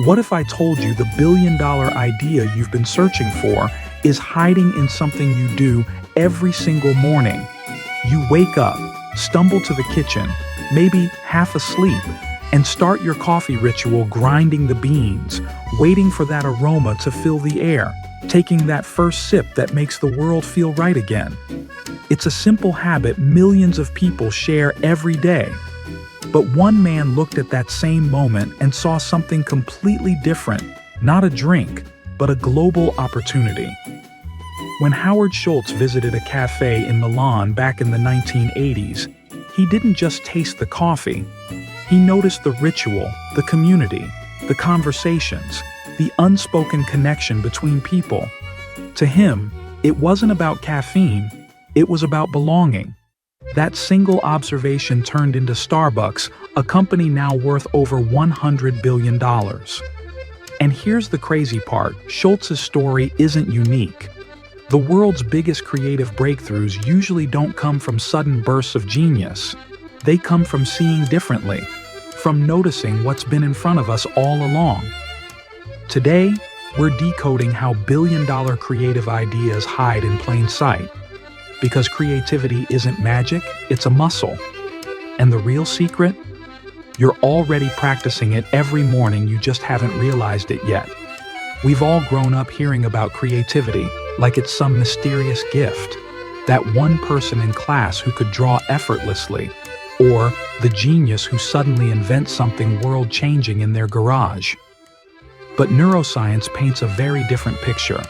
What if I told you the billion-dollar idea you've been searching for is hiding in something you do every single morning? You wake up, stumble to the kitchen, maybe half asleep, and start your coffee ritual grinding the beans, waiting for that aroma to fill the air, taking that first sip that makes the world feel right again. It's a simple habit millions of people share every day. But one man looked at that same moment and saw something completely different, not a drink, but a global opportunity. When Howard Schultz visited a cafe in Milan back in the 1980s, he didn't just taste the coffee. He noticed the ritual, the community, the conversations, the unspoken connection between people. To him, it wasn't about caffeine, it was about belonging. That single observation turned into Starbucks, a company now worth over $100 billion. And here's the crazy part, Schultz's story isn't unique. The world's biggest creative breakthroughs usually don't come from sudden bursts of genius. They come from seeing differently, from noticing what's been in front of us all along. Today, we're decoding how billion-dollar creative ideas hide in plain sight. Because creativity isn't magic, it's a muscle. And the real secret? You're already practicing it every morning, you just haven't realized it yet. We've all grown up hearing about creativity like it's some mysterious gift. That one person in class who could draw effortlessly, or the genius who suddenly invents something world-changing in their garage. But neuroscience paints a very different picture.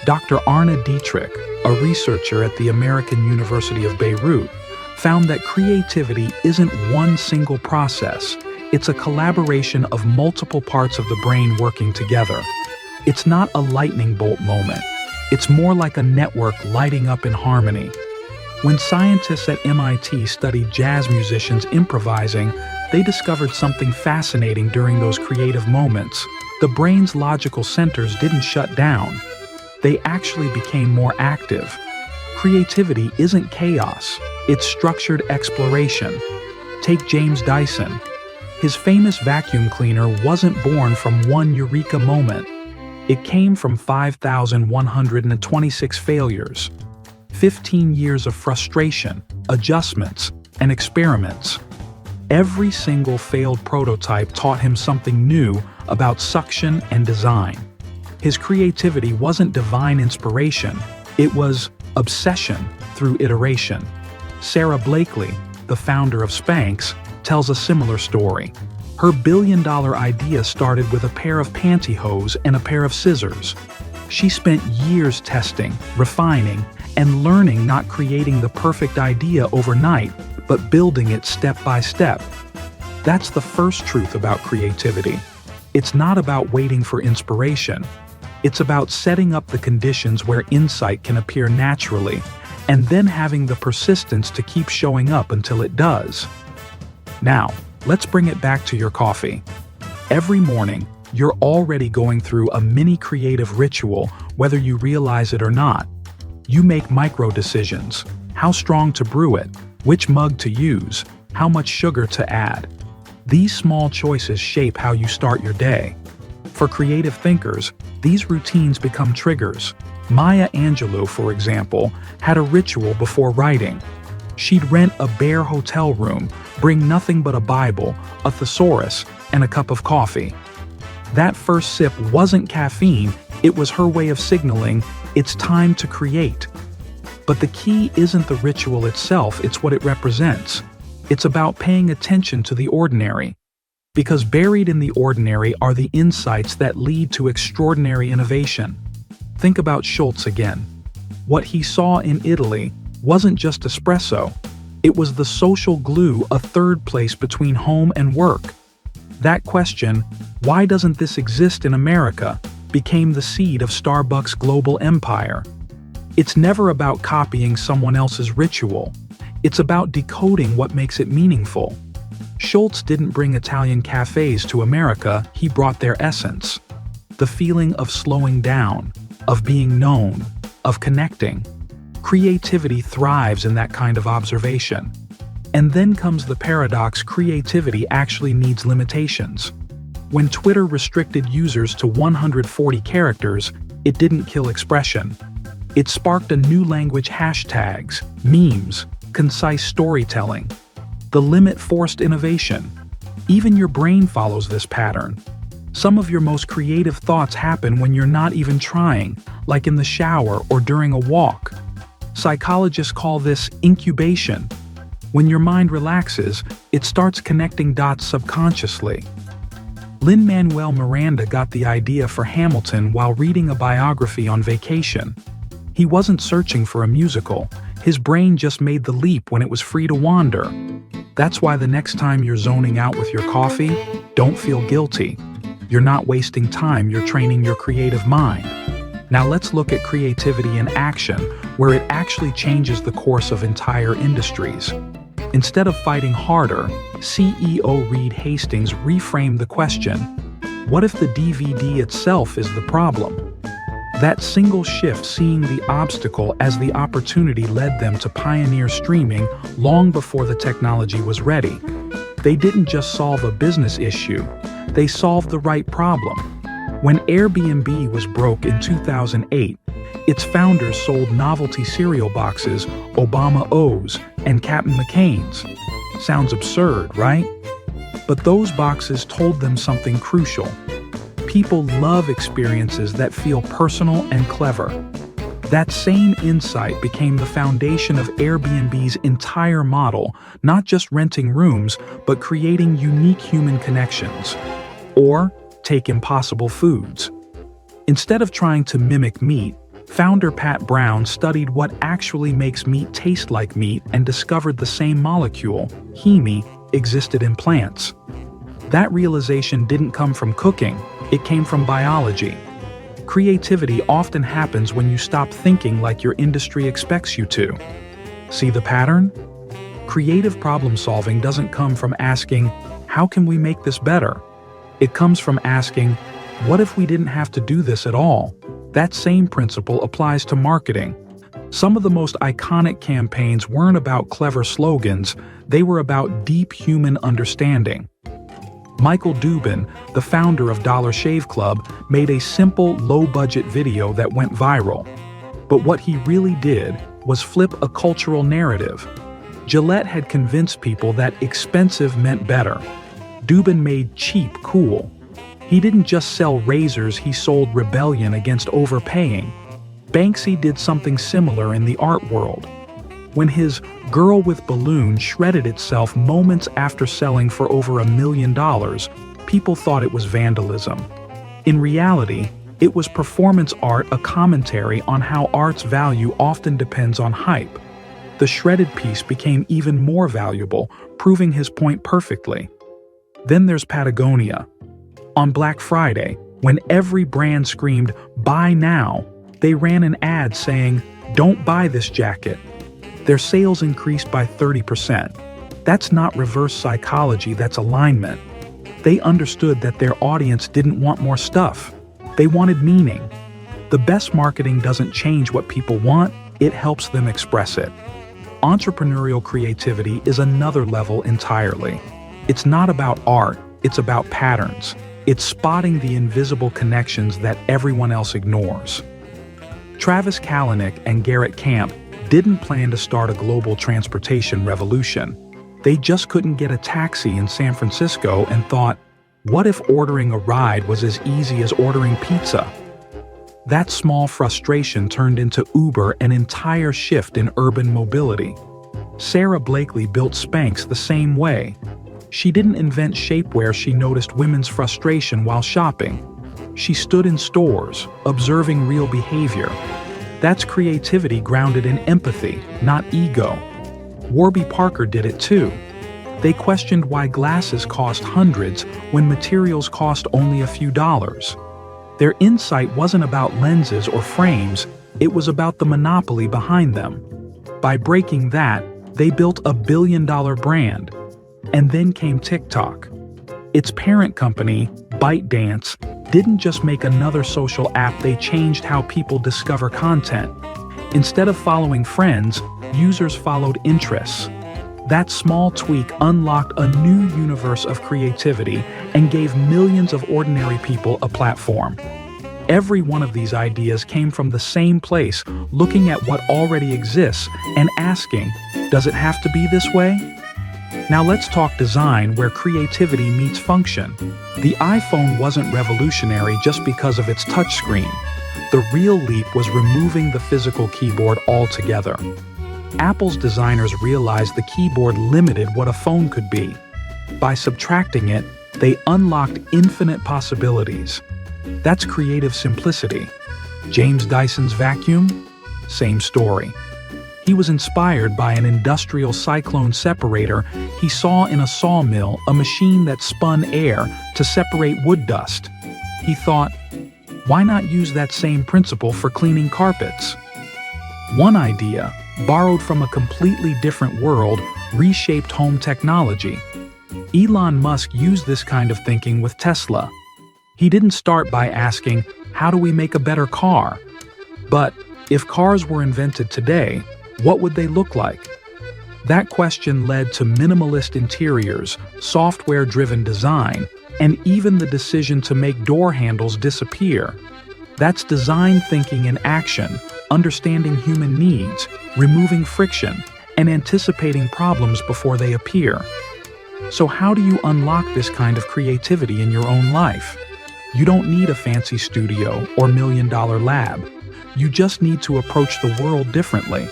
Dr. Arne Dietrich, a researcher at the American University of Beirut, found that creativity isn't one single process. It's a collaboration of multiple parts of the brain working together. It's not a lightning bolt moment. It's more like a network lighting up in harmony. When scientists at MIT studied jazz musicians improvising, they discovered something fascinating during those creative moments. The brain's logical centers didn't shut down. They actually became more active. Creativity isn't chaos, it's structured exploration. Take James Dyson. His famous vacuum cleaner wasn't born from one eureka moment. It came from 5,126 failures, 15 years of frustration, adjustments, and experiments. Every single failed prototype taught him something new about suction and design. His creativity wasn't divine inspiration, it was obsession through iteration. Sarah Blakely, the founder of Spanx, tells a similar story. Her billion-dollar idea started with a pair of pantyhose and a pair of scissors. She spent years testing, refining, and learning, not creating the perfect idea overnight, but building it step by step. That's the first truth about creativity. It's not about waiting for inspiration. It's about setting up the conditions where insight can appear naturally, and then having the persistence to keep showing up until it does. Now, let's bring it back to your coffee. Every morning, you're already going through a mini creative ritual, whether you realize it or not. You make micro decisions: how strong to brew it, which mug to use, how much sugar to add. These small choices shape how you start your day. For creative thinkers, these routines become triggers. Maya Angelou, for example, had a ritual before writing. She'd rent a bare hotel room, bring nothing but a Bible, a thesaurus, and a cup of coffee. That first sip wasn't caffeine, it was her way of signaling, it's time to create. But the key isn't the ritual itself, it's what it represents. It's about paying attention to the ordinary. Because buried in the ordinary are the insights that lead to extraordinary innovation. Think about Schultz again. What he saw in Italy wasn't just espresso. It was the social glue, a third place between home and work. That question, why doesn't this exist in America, became the seed of Starbucks' global empire. It's never about copying someone else's ritual. It's about decoding what makes it meaningful. Schultz didn't bring Italian cafes to America, he brought their essence. The feeling of slowing down, of being known, of connecting. Creativity thrives in that kind of observation. And then comes the paradox: creativity actually needs limitations. When Twitter restricted users to 140 characters, it didn't kill expression. It sparked a new language: hashtags, memes, concise storytelling. The limit forced innovation. Even your brain follows this pattern. Some of your most creative thoughts happen when you're not even trying, like in the shower or during a walk. Psychologists call this incubation. When your mind relaxes, it starts connecting dots subconsciously. Lin-Manuel Miranda got the idea for Hamilton while reading a biography on vacation. He wasn't searching for a musical. His brain just made the leap when it was free to wander. That's why the next time you're zoning out with your coffee, don't feel guilty. You're not wasting time, you're training your creative mind. Now let's look at creativity in action, where it actually changes the course of entire industries. Instead of fighting harder, CEO Reed Hastings reframed the question: what if the DVD itself is the problem? That single shift, seeing the obstacle as the opportunity, led them to pioneer streaming long before the technology was ready. They didn't just solve a business issue, they solved the right problem. When Airbnb was broke in 2008, its founders sold novelty cereal boxes, Obama O's, and Captain McCain's. Sounds absurd, right? But those boxes told them something crucial. People love experiences that feel personal and clever. That same insight became the foundation of Airbnb's entire model, not just renting rooms, but creating unique human connections. Or take Impossible Foods. Instead of trying to mimic meat, founder Pat Brown studied what actually makes meat taste like meat and discovered the same molecule, heme, existed in plants. That realization didn't come from cooking, it came from biology. Creativity often happens when you stop thinking like your industry expects you to. See the pattern? Creative problem solving doesn't come from asking, how can we make this better? It comes from asking, what if we didn't have to do this at all? That same principle applies to marketing. Some of the most iconic campaigns weren't about clever slogans, they were about deep human understanding. Michael Dubin, the founder of Dollar Shave Club, made a simple, low-budget video that went viral. But what he really did was flip a cultural narrative. Gillette had convinced people that expensive meant better. Dubin made cheap cool. He didn't just sell razors, he sold rebellion against overpaying. Banksy did something similar in the art world. When his Girl with Balloon shredded itself moments after selling for over $1 million, people thought it was vandalism. In reality, it was performance art, a commentary on how art's value often depends on hype. The shredded piece became even more valuable, proving his point perfectly. Then there's Patagonia. On Black Friday, when every brand screamed, "Buy now," they ran an ad saying, "Don't buy this jacket." Their sales increased by 30%. That's not reverse psychology, that's alignment. They understood that their audience didn't want more stuff. They wanted meaning. The best marketing doesn't change what people want, it helps them express it. Entrepreneurial creativity is another level entirely. It's not about art, it's about patterns. It's spotting the invisible connections that everyone else ignores. Travis Kalanick and Garrett Camp didn't plan to start a global transportation revolution. They just couldn't get a taxi in San Francisco and thought, what if ordering a ride was as easy as ordering pizza? That small frustration turned into Uber, an entire shift in urban mobility. Sarah Blakely built Spanx the same way. She didn't invent shapewear, she noticed women's frustration while shopping. She stood in stores, observing real behavior. That's creativity grounded in empathy, not ego. Warby Parker did it too. They questioned why glasses cost hundreds when materials cost only a few dollars. Their insight wasn't about lenses or frames, it was about the monopoly behind them. By breaking that, they built a billion-dollar brand. And then came TikTok. Its parent company, ByteDance, didn't just make another social app, they changed how people discover content. Instead of following friends, users followed interests. That small tweak unlocked a new universe of creativity and gave millions of ordinary people a platform. Every one of these ideas came from the same place, looking at what already exists and asking, does it have to be this way? Now let's talk design, where creativity meets function. The iPhone wasn't revolutionary just because of its touchscreen. The real leap was removing the physical keyboard altogether. Apple's designers realized the keyboard limited what a phone could be. By subtracting it, they unlocked infinite possibilities. That's creative simplicity. James Dyson's vacuum? Same story. He was inspired by an industrial cyclone separator he saw in a sawmill, a machine that spun air to separate wood dust. He thought, why not use that same principle for cleaning carpets? One idea, borrowed from a completely different world, reshaped home technology. Elon Musk used this kind of thinking with Tesla. He didn't start by asking, how do we make a better car? But if cars were invented today, what would they look like? That question led to minimalist interiors, software-driven design, and even the decision to make door handles disappear. That's design thinking in action, understanding human needs, removing friction, and anticipating problems before they appear. So how do you unlock this kind of creativity in your own life? You don't need a fancy studio or million-dollar lab. You just need to approach the world differently.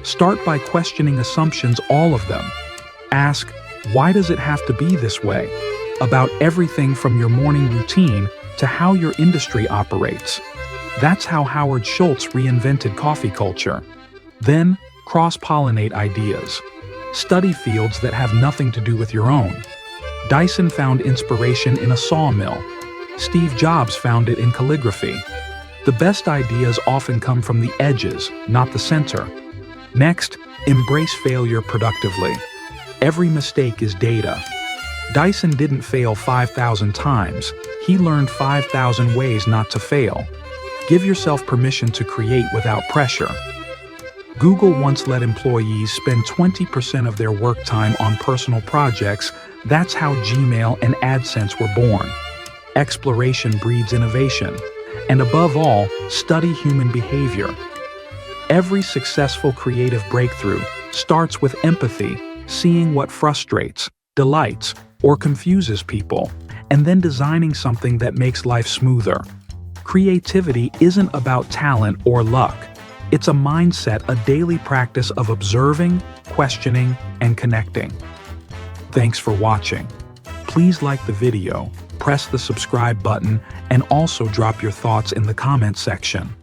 Start by questioning assumptions, all of them. Ask, why does it have to be this way? About everything from your morning routine to how your industry operates. That's how Howard Schultz reinvented coffee culture. Then, cross-pollinate ideas. Study fields that have nothing to do with your own. Dyson found inspiration in a sawmill. Steve Jobs found it in calligraphy. The best ideas often come from the edges, not the center. Next, embrace failure productively. Every mistake is data. Dyson didn't fail 5,000 times. He learned 5,000 ways not to fail. Give yourself permission to create without pressure. Google once let employees spend 20% of their work time on personal projects. That's how Gmail and AdSense were born. Exploration breeds innovation. And above all, study human behavior. Every successful creative breakthrough starts with empathy, seeing what frustrates, delights, or confuses people, and then designing something that makes life smoother. Creativity isn't about talent or luck. It's a mindset, a daily practice of observing, questioning, and connecting. Thanks for watching. Please like the video, press the subscribe button, and also drop your thoughts in the comment section.